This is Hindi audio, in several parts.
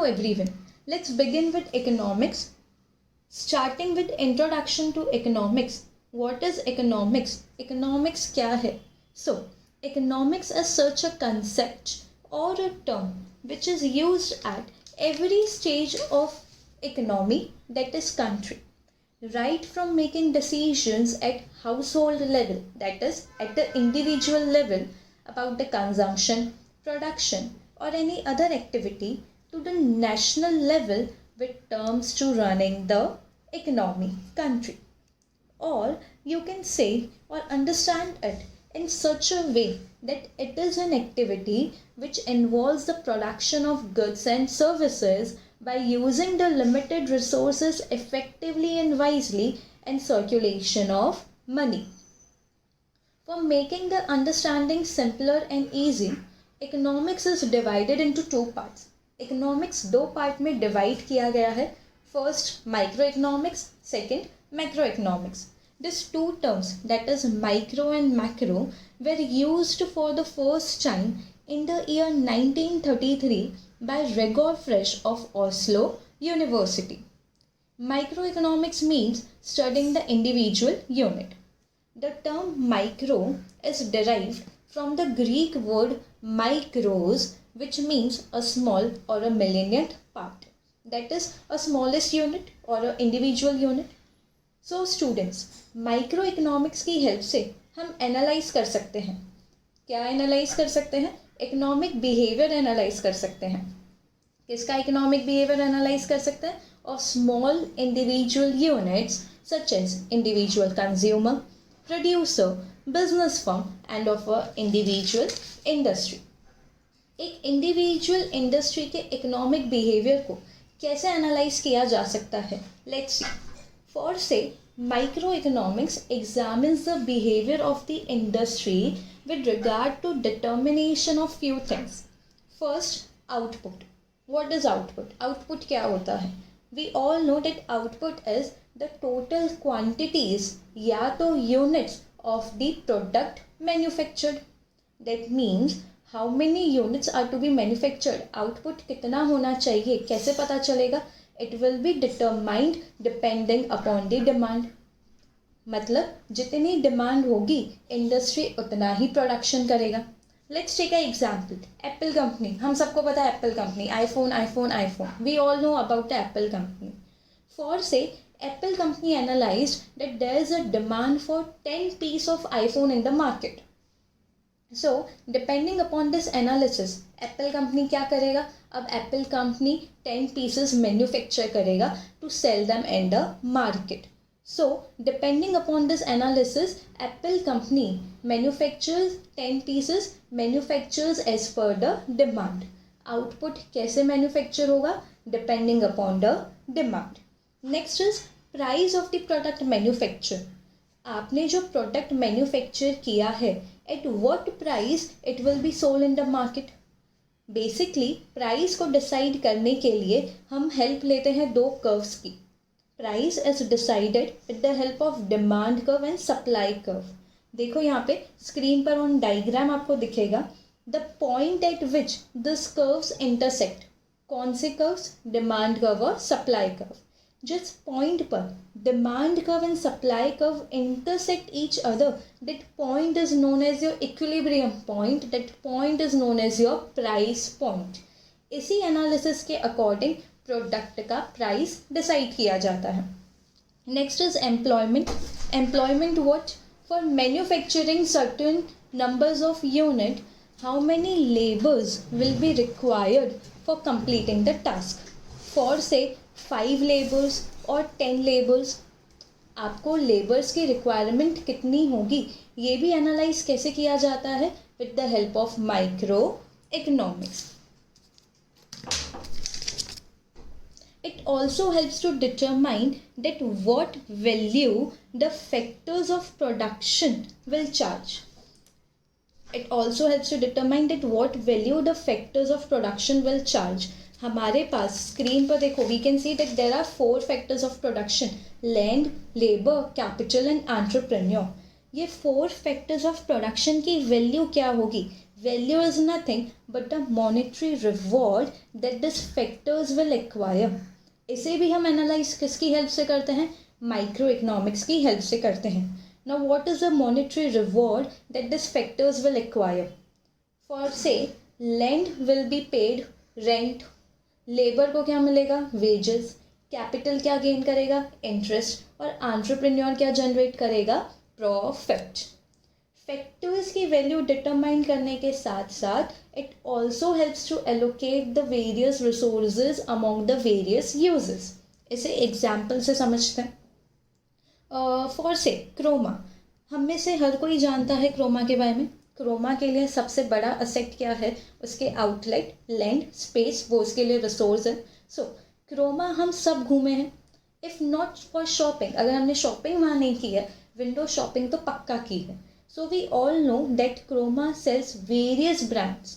everyone. Let's begin with economics. Starting with introduction to economics. What is economics? Economics क्या है? So, economics is such a concept or a term which is used at every stage of economy, that is country. Right from making decisions at household level, that is at the individual level about the consumption, production or any other activity, to the national level with terms to running the economy, country. Or you can say or understand it in such a way that it is an activity which involves the production of goods and services by using the limited resources effectively and wisely, and circulation of money. For making the understanding simpler and easy, economics is divided into two parts. Economics दो part में divide किया गया है. First microeconomics, second macroeconomics. These two terms, that is micro and macro, were used for the first time in the year 1933 by Gregor Frisch of Oslo University. Microeconomics means studying the individual unit. The term micro is derived from the Greek word micros, which means a small or a millionth part. That is a smallest unit or an individual unit. So students, microeconomics की help से हम analyze कर सकते हैं. क्या analyze कर सकते हैं? Economic behavior analyze कर सकते हैं. किसका economic behavior analyze कर सकते हैं? Of small individual units such as individual consumer, producer, business firm and of a individual industry. एक इंडिविजुअल इंडस्ट्री के इकोनॉमिक बिहेवियर को कैसे एनालाइज किया जा सकता है? Let's see. फॉर से micro economics examines the behaviour of the industry with regard to determination of few things. First, output. What is output? Output क्या होता है? We all know that output is the total quantities या तो units of the product manufactured. That means how many units are to be manufactured. Output कितना होना चाहिए, कैसे पता चलेगा? It will be determined depending upon the demand. मतलब जितनी डिमांड होगी इंडस्ट्री उतना ही प्रोडक्शन करेगा. Let's take a example. Apple company, हम सबको पता है Apple company, iPhone iPhone iPhone, we all know about the Apple company. For say Apple company analysed that there is a demand for 10 piece of iPhone in the market. So depending upon this analysis Apple company क्या करेगा? अब एप्पल कंपनी 10 पीसेस मैन्युफैक्चर करेगा to sell them in the market. So, depending upon this analysis, Apple company manufactures 10 pieces, manufactures as per the demand. Output कैसे manufacture होगा? Depending upon the demand. Next is price of the product manufacture. आपने जो product manufacture किया है, at what price it will be sold in the market? Basically, price को decide करने के लिए हम help लेते हैं दो curves की. Price is decided with the help of demand curve and supply curve. देखो यहाँ पे स्क्रीन पर ऑन डायग्राम आपको दिखेगा the point at which this curves intersect. कौन से curves? Demand curve और supply curve. जिस point पर demand curve and supply curve intersect each other, that point is known as your equilibrium point. That point is known as your price point. इसी एनालिसिस के अकॉर्डिंग प्रोडक्ट का प्राइस डिसाइड किया जाता है. Next is employment. Employment what? For manufacturing certain numbers of unit, how many labours will be required for completing the task. For से 5 लेबर्स और 10 लेबर्स, आपको लेबर्स की रिक्वायरमेंट कितनी होगी ये भी एनालाइज कैसे किया जाता है? With the help of micro economics. It also helps to determine that what value the factors of production will charge. It also helps to determine that what value the factors of production will charge. हमारे पास स्क्रीन पर देखो, we can see that there are 4 factors of production: land, labor, capital and entrepreneur. ये 4 factors of production की value क्या होगी? Value is nothing but the monetary reward that these factors will acquire. इसे भी हम एनालाइज किसकी हेल्प से करते हैं? माइक्रो इकोनॉमिक्स की हेल्प से करते हैं. Now what is the monetary reward that this factors will acquire? For say land will be paid rent, labour को क्या मिलेगा? वेजेस. कैपिटल क्या गेन करेगा? इंटरेस्ट. और एंटरप्रेन्योर क्या जनरेट करेगा? प्रॉफिट. फैक्टर्स की वैल्यू डिटरमाइन करने के साथ साथ it also helps to allocate the various resources among the various uses. इसे एग्जाम्पल से समझते हैं. फॉर से क्रोमा, हम में से हर कोई जानता है क्रोमा के बारे में. क्रोमा के लिए सबसे बड़ा असेट क्या है? उसके आउटलेट, लैंड, स्पेस, वो उसके लिए रिसोर्स है. सो क्रोमा हम सब घूमे हैं. इफ़ नॉट फॉर शॉपिंग, अगर हमने शॉपिंग वहाँ नहीं की है, विंडो शॉपिंग तो पक्का की है. So we all know that Chroma sells various brands.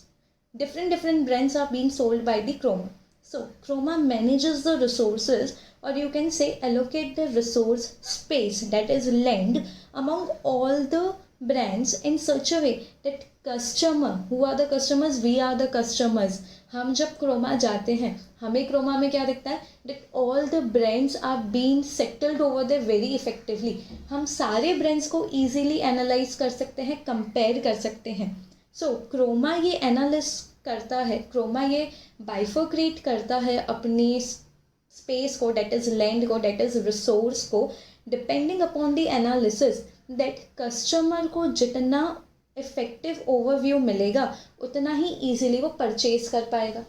Different brands are being sold by the Chroma. So Chroma manages the resources, or you can say allocate the resource space, that is land, among all the brands in such a way that customer, who are the customers? We are the customers. हम जब क्रोमा जाते हैं, हमें क्रोमा में क्या दिखता है? that all the brands are being settled over there very effectively. हम सारे brands को easily analyze कर सकते हैं, compare कर सकते हैं. so क्रोमा ये analyze करता है, क्रोमा ये bifurcate करता है अपनी space को, that is land को, that is resource को, depending upon the analysis that customer को जितना इफेक्टिव ओवरव्यू मिलेगा उतना ही इजीली वो परचेज कर पाएगा,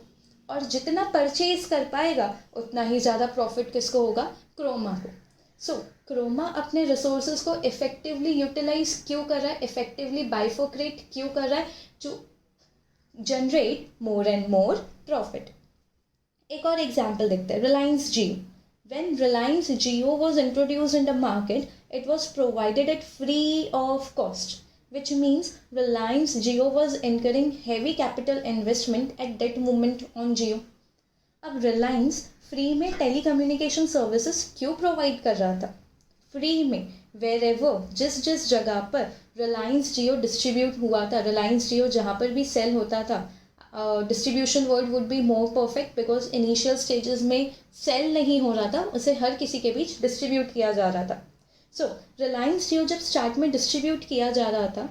और जितना परचेज कर पाएगा उतना ही ज़्यादा प्रॉफिट किसको होगा? क्रोमा को. सो क्रोमा अपने रिसोर्सेज को इफेक्टिवली यूटिलाइज क्यों कर रहा है? इफेक्टिवली बाइफोक्रेट क्यों कर रहा है? To generate more and more profit. एक और एग्जाम्पल देखते हैं, Reliance Jio. When Reliance Jio was introduced in the market, it was provided at free of cost, which means Reliance Jio was incurring heavy capital investment at that moment on Jio. अब Reliance फ्री में टेलीकम्युनिकेशन सर्विसेज क्यों प्रोवाइड कर रहा था? फ्री में, wherever, जिस जिस जगह पर Reliance Jio डिस्ट्रीब्यूट हुआ था, Reliance Jio जहाँ पर भी सेल होता था, distribution word would be more perfect because initial stages में सेल नहीं हो रहा था, उसे हर किसी के बीच डिस्ट्रीब्यूट किया जा रहा था. सो रिलायंस जियो जब स्टार्ट में डिस्ट्रीब्यूट किया जा रहा था,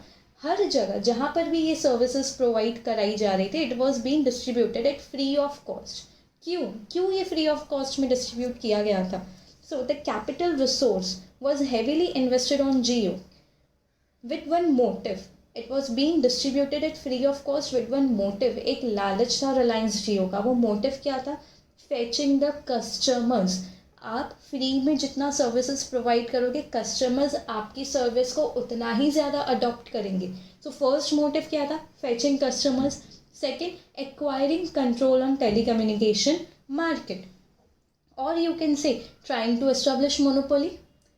हर जगह जहाँ पर भी ये सर्विसेज प्रोवाइड कराई जा रही थी, it was being distributed at free of cost. क्यों ये फ्री ऑफ कॉस्ट में डिस्ट्रीब्यूट किया गया था? So the capital resource was heavily invested on Jio with one motive. It was being distributed at free of cost with one motive. एक लालच था रिलायंस जियो का. वो मोटिव क्या था? Fetching the customers. आप फ्री में जितना सर्विसेज प्रोवाइड करोगे, कस्टमर्स आपकी सर्विस को उतना ही ज़्यादा अडॉप्ट करेंगे. सो फर्स्ट मोटिव क्या था? Fetching customers. Second, acquiring control on telecommunication market, or you can say trying to establish monopoly.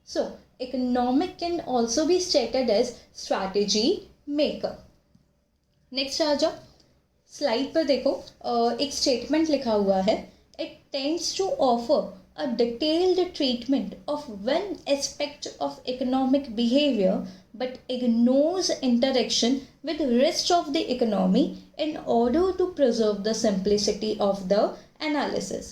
So economic can also be stated as strategy maker. Next आ जाओ, स्लाइड पर देखो, एक स्टेटमेंट लिखा हुआ है. It tends to offer a detailed treatment of one aspect of economic behavior but ignores interaction with rest of the economy in order to preserve the simplicity of the analysis.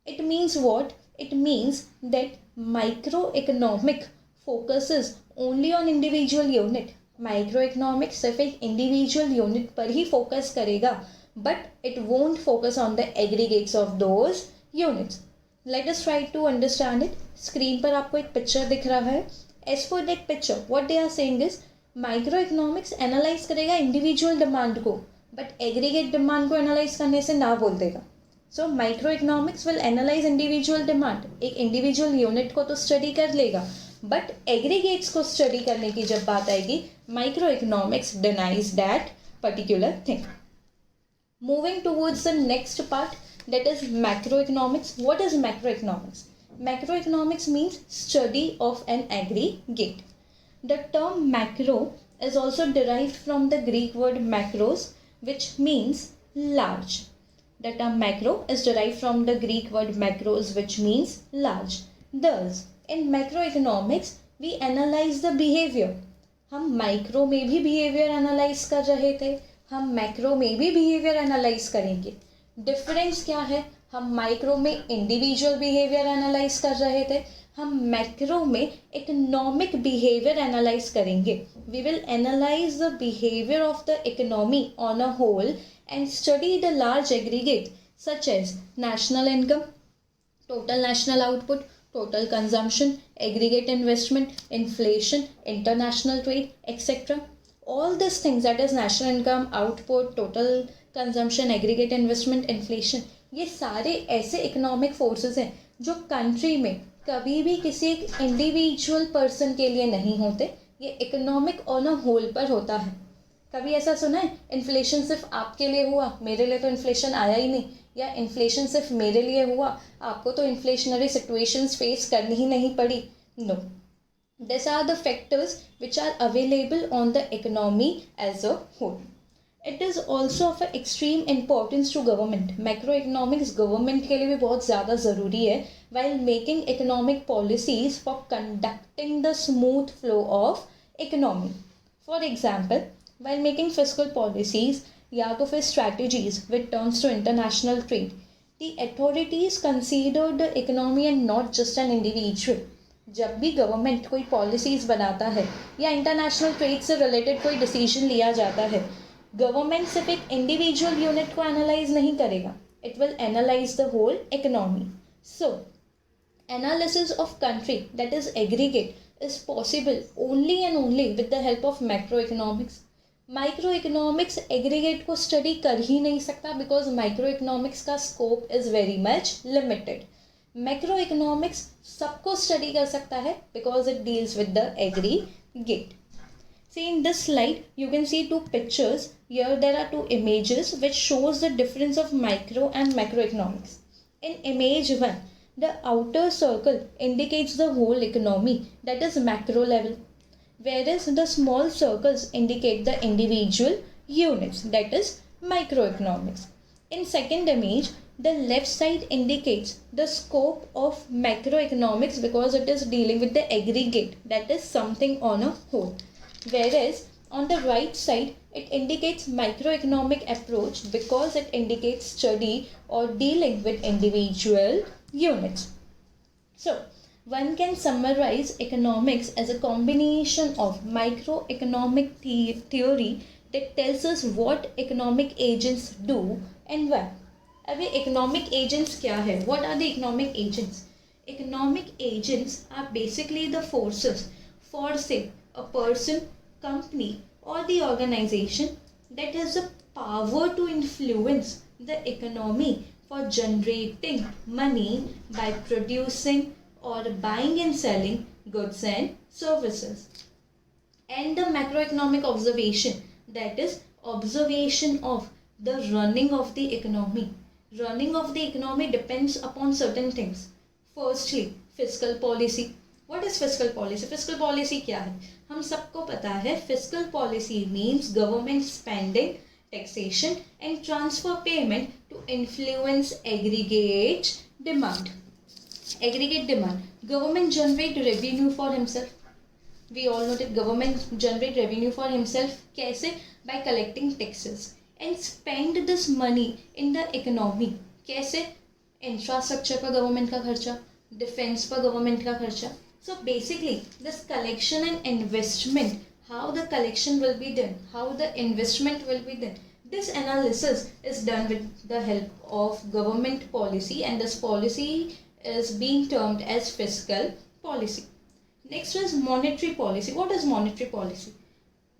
It means what? It means that microeconomic focuses only on individual unit. Microeconomics सिर्फ एक individual unit पर ही focus करेगा, but it won't focus on the aggregates of those units. Let us try to understand it. Screen पर आपको एक पिक्चर दिख रहा है. As for that picture, what they are saying is microeconomics analyse करेगा इंडिविजुअल डिमांड को, बट एग्रीगेट डिमांड को एनालाइज करने से ना बोल देगा. So microeconomics will analyse individual demand. एक इंडिविजुअल यूनिट को तो स्टडी कर लेगा, बट एग्रीगेट्स को स्टडी करने की जब बात आएगी, microeconomics denies that particular thing. Moving towards the next part, that is macroeconomics. What is macroeconomics? Macroeconomics means study of an aggregate. The term macro is also derived from the Greek word macros, which means large. The term macro is derived from the Greek word macros, which means large. Thus, in macroeconomics, we analyze the behavior. हम माइक्रो में भी बिहेवियर एनालाइज कर रहे थे, हम मैक्रो में भी बिहेवियर एनालाइज करेंगे। डिफरेंस क्या है, हम माइक्रो में इंडिविजुअल बिहेवियर एनालाइज कर रहे थे, हम मैक्रो में इकोनॉमिक बिहेवियर एनालाइज करेंगे। We will analyse the behaviour of the economy on a whole and study the large aggregate such as national income, total national output, total consumption, aggregate investment, inflation, international trade, etc. All these things, that is national income, output, total consumption, aggregate investment, inflation, ये सारे ऐसे इकोनॉमिक फोर्सेस हैं जो कंट्री में कभी भी किसी एक इंडिविजुअल पर्सन के लिए नहीं होते, ये इकोनॉमिक ऑन अ होल पर होता है। कभी ऐसा सुना है इन्फ्लेशन सिर्फ आपके लिए हुआ, मेरे लिए तो इन्फ्लेशन आया ही नहीं, या इन्फ्लेशन सिर्फ मेरे लिए हुआ, आपको तो इन्फ्लेशनरी सिचुएशंस फेस करनी ही नहीं पड़ी? No, this are the factors which are available on the economy as a whole. It is also of extreme importance to government. Macro economics government के लिए भी बहुत ज़्यादा ज़रूरी है while making economic policies for conducting the smooth flow of economy. For example, while making fiscal policies या तो फिर strategies with terms to international trade, the authorities consider the economy and not just an individual। जब भी गवर्नमेंट कोई पॉलिसीज बनाता है या इंटरनेशनल ट्रेड से रिलेटेड कोई डिसीजन लिया जाता है, गवर्नमेंट सिर्फ एक इंडिविजुअल यूनिट को एनालाइज नहीं करेगा, it will analyse the whole economy. So analysis of country, that is aggregate, is possible only and only with the help of macroeconomics। Micro economics aggregate को स्टडी कर ही नहीं सकता बिकॉज माइक्रो इकोनॉमिक्स का scope is very much limited. Macro economics सबको स्टडी कर सकता है because it deals with the aggregate. See in this slide you can see two pictures. Here there are two images which shows the difference of micro and macroeconomics. In image 1, the outer circle indicates the whole economy, that is macro level, whereas the small circles indicate the individual units, that is microeconomics. In second image, the left side indicates the scope of macroeconomics because it is dealing with the aggregate, that is something on a whole, whereas on the right side it indicates microeconomic approach because it indicates study or dealing with individual units. So one can summarize economics as a combination of microeconomic theory that tells us what economic agents do and why. अब ये economic agents क्या है? What are the economic agents? Economic agents are basically the forces forcing a person, company or the organization that has the power to influence the economy for generating money by producing or buying and selling goods and services. And the macroeconomic observation, that is observation of the running of the economy. Running of the economy depends upon certain things. Firstly, fiscal policy. What is fiscal policy? Fiscal policy क्या है? हम सबको पता है fiscal policy means government spending, taxation and transfer payment to influence aggregate demand. Aggregate demand. Government generate revenue for himself. We all know that government generate revenue for himself. कैसे? By collecting taxes and spend this money in the economy. कैसे? Infrastructure पर government का खर्चा, defense पर government का खर्चा. So basically this collection and investment, how the collection will be done, how the investment will be done, this analysis is done with the help of government policy, and this policy is being termed as fiscal policy. Next is monetary policy. What is monetary policy?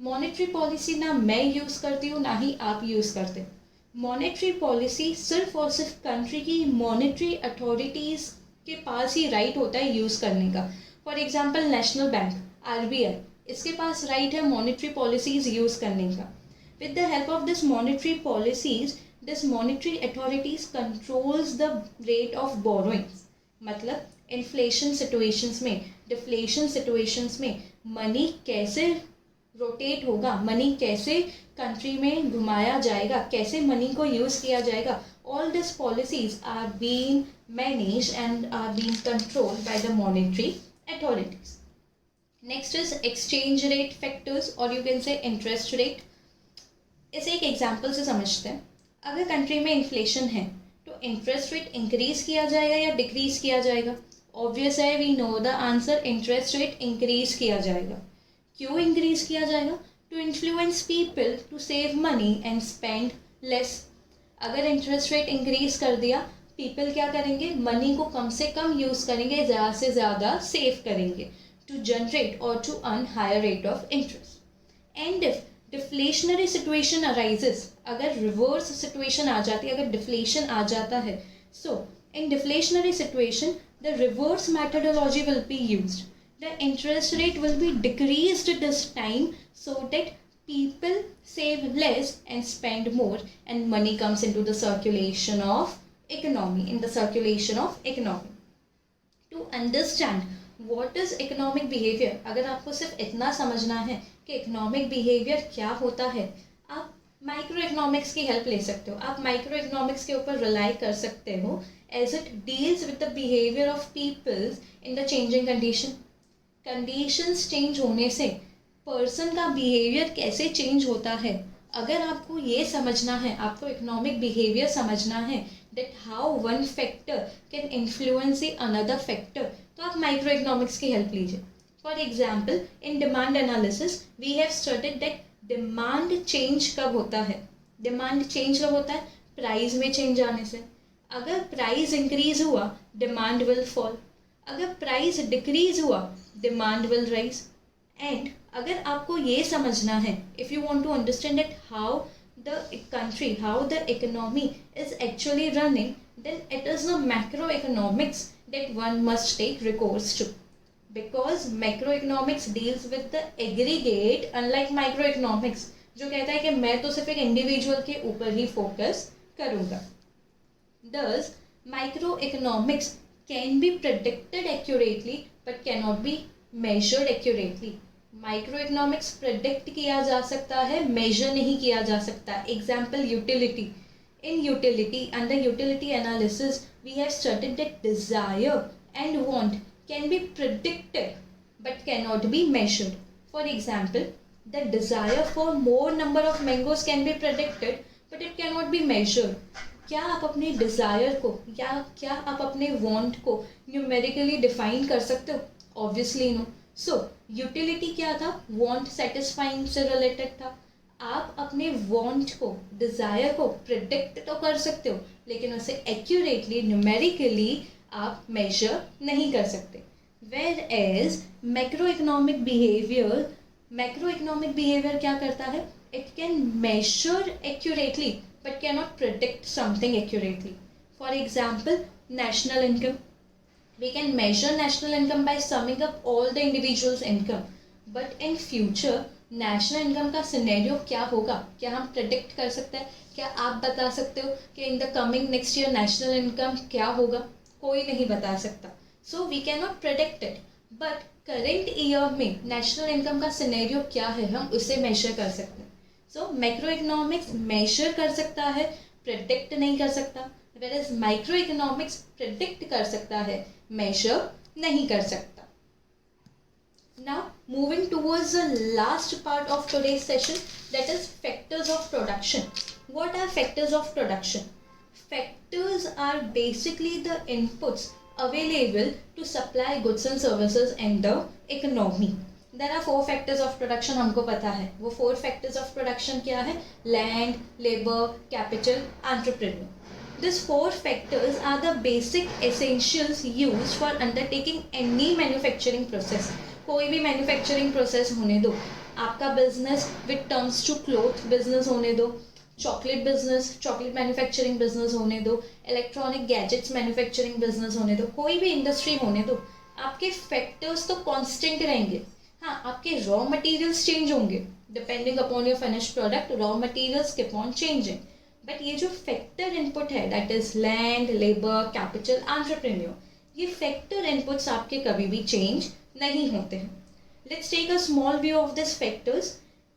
Monetary policy ना मैं यूज़ करती हूँ ना ही आप यूज़ करते। Monetary policy सिर्फ और सिर्फ कंट्री की मॉनेटरी अथॉरिटीज़ के पास ही राइट होता है यूज़ करने का। For example national bank RBI, इसके पास राइट है मॉनेटरी पॉलिसीज़ यूज़ करने का। With the help of this monetary policies, this monetary authorities controls the rate of borrowings. मतलब इन्फ्लेशन सिचुएशंस में, डिफ्लेशन सिचुएशंस में मनी कैसे रोटेट होगा, मनी कैसे कंट्री में घुमाया जाएगा, कैसे मनी को यूज़ किया जाएगा, all these policies are being managed and are being controlled by the monetary authorities. Next is exchange rate factors, or you can say interest rate. इसे एक एग्जाम्पल से समझते हैं. अगर कंट्री में इन्फ्लेशन है तो इंटरेस्ट रेट इंक्रीज किया जाएगा या डिक्रीज किया जाएगा? ऑब्वियस है, we know the answer, interest rate increase किया जाएगा. क्यों इंक्रीज किया जाएगा? To influence people to save money and spend less. अगर इंटरेस्ट रेट इंक्रीज कर दिया, पीपल क्या करेंगे? मनी को कम से कम यूज करेंगे, ज़्यादा से ज़्यादा सेव करेंगे टू जनरेट और to earn higher rate of interest. And if deflationary situation arises, अगर रिवर्स सिचुएशन आ जाती है, अगर डिफ्लेशन आ जाता है, so in deflationary situation the reverse methodology will be used. The interest rate will be decreased this time so that people save less and spend more and money comes into the circulation of economy, in the circulation of economy. To understand what is economic behavior, अगर आपको सिर्फ इतना समझना है कि economic behavior क्या होता है, आप माइक्रो इकोनॉमिक्स की हेल्प ले सकते हो. आप माइक्रो इकोनॉमिक्स के ऊपर रिलाई कर सकते हो as it deals with the behaviour of peoples in the changing condition. Conditions change होने से पर्सन का बिहेवियर कैसे चेंज होता है, अगर आपको ये समझना है, आपको इकोनॉमिक बिहेवियर समझना है, that how one factor can influence the another factor, तो आप माइक्रो इकोनॉमिक्स की हेल्प लीजिए. For example, in demand analysis we have studied that demand change कब होता है. डिमांड चेंज कब होता है? प्राइस में चेंज आने से. अगर प्राइस इंक्रीज हुआ, डिमांड विल फॉल. अगर प्राइस डिक्रीज हुआ, डिमांड विल राइज. एंड अगर आपको ये समझना है, if you want to understand that how the country, how the economy is actually running, then it is the macro economics that one must take recourse to. Because macro economics deals with the aggregate, unlike micro economics जो कहता है कि मैं तो सिर्फ एक इंडिविजुअल के ऊपर ही फोकस करूँगा. Thus, microeconomics can be predicted accurately but cannot be measured accurately. Microeconomics predict किया जा सकता है, measure नहीं किया जा सकता. Example, utility. In utility, under utility analysis, we have studied that desire and want can be predicted but cannot be measured. For example, the desire for more number of mangoes can be predicted but it cannot be measured. क्या आप अपने डिज़ायर को या क्या आप अपने वांट को न्यूमेरिकली डिफाइन कर सकते हो? Obviously no. सो यूटिलिटी क्या था? वांट सेटिस्फाइंग से रिलेटेड था. आप अपने वांट को, डिज़ायर को प्रिडिक्ट तो कर सकते हो, लेकिन उसे एक्यूरेटली न्यूमेरिकली आप मेजर नहीं कर सकते. Where as macro economic behaviour क्या करता है? It can measure accurately but cannot predict something accurately. For example, national income. We can measure national income by summing up all the individuals' income. But in future, national income का scenario क्या होगा? क्या हम predict कर सकते हैं? क्या आप बता सकते हो कि in the coming next year national income क्या होगा? कोई नहीं बता सकता. So we cannot predict it. But current year में national income का scenario क्या है, हम उसे measure कर सकते हैं. सो मैक्रो इकोनॉमिक्स मेजर कर सकता है, प्रेडिक्ट नहीं कर सकता. वेयरएज माइक्रो इकोनॉमिक्स प्रेडिक्ट कर सकता है, मेजर नहीं कर सकता. Now moving towards the last part of today's session, that is factors of production. What are factors of production? Factors are basically the inputs available to supply goods and services in the economy. There are 4 factors of production, हमको पता है. वो 4 factors of production क्या है? Land, labor, capital, entrepreneur. These 4 factors are the basic essentials used for undertaking any manufacturing process. कोई भी manufacturing process होने दो, आपका business with terms to cloth business होने दो, chocolate business, chocolate manufacturing business होने दो, इलेक्ट्रॉनिक गैजेट्स मैन्युफैक्चरिंग बिजनेस होने दो, कोई भी इंडस्ट्री होने दो, आपके फैक्टर्स तो कांस्टेंट रहेंगे. हाँ, आपके रॉ मटेरियल्स चेंज होंगे depending upon your finish product. Raw materials keep on changing, but ये जो फैक्टर इनपुट है, that is land, labour, capital, entrepreneur, ये फैक्टर इनपुट्स आपके कभी भी चेंज नहीं होते हैं. Let's take a small view of this factors.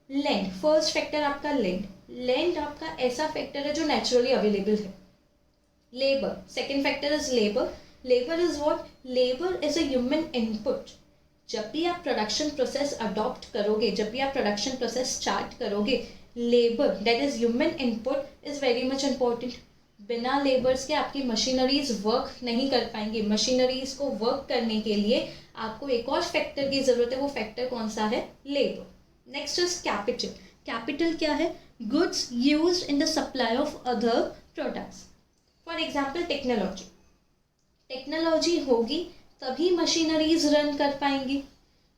Land, first factor आपका लैंड. लैंड आपका ऐसा फैक्टर है जो नेचुरली अवेलेबल है. Labour, second factor is labour. Labour is what? Labour is a human input. जब भी आप प्रोडक्शन प्रोसेस अडॉप्ट करोगे, जब भी आप प्रोडक्शन प्रोसेस स्टार्ट करोगे, labour that is human input is very much important. बिना लेबर्स के आपकी मशीनरीज वर्क नहीं कर पाएंगी. मशीनरीज को वर्क करने के लिए आपको एक और फैक्टर की जरूरत है. वो फैक्टर कौन सा है? Labour. Next is capital. Capital क्या है? Goods used in the supply of other products. For example technology. Technology होगी तभी मशीनरीज रन कर पाएंगी.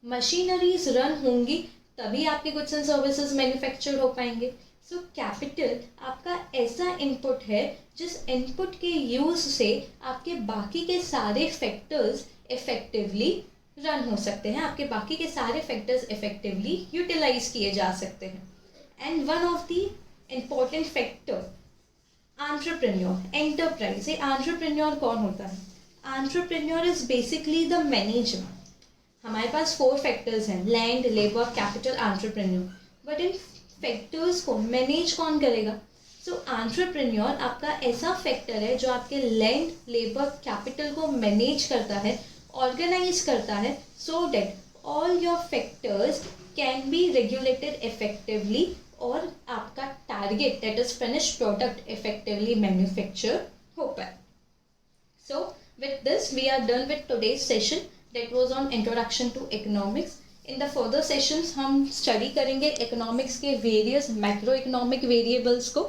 मशीनरीज रन होंगी तभी आपके गुड्स एंड सर्विसेज मैन्युफैक्चर हो पाएंगे. सो कैपिटल आपका ऐसा इनपुट है जिस इनपुट के यूज से आपके बाकी के सारे फैक्टर्स इफेक्टिवली रन हो सकते हैं. आपके बाकी के सारे फैक्टर्स इफेक्टिवली यूटिलाइज किए जा सकते हैं. And one of the important factor entrepreneur, enterprise. ये एंटरप्रेन्योर कौन होता है? Entrepreneur is basically the manager. हमारे पास 4 फैक्टर्स हैं, land, labour, capital, entrepreneur. But in factors को मैनेज कौन करेगा? सो एंटरप्रेन्योर आपका ऐसा फैक्टर है जो आपके लैंड, लेबर, कैपिटल को मैनेज करता है, ऑर्गेनाइज करता है, so that all your factors can be regulated effectively और आपका target that is finished product effectively manufacture हो पाए. सो with this we are done with today's session that was on introduction to economics. In the further sessions हम study करेंगे economics के various macroeconomic variables को.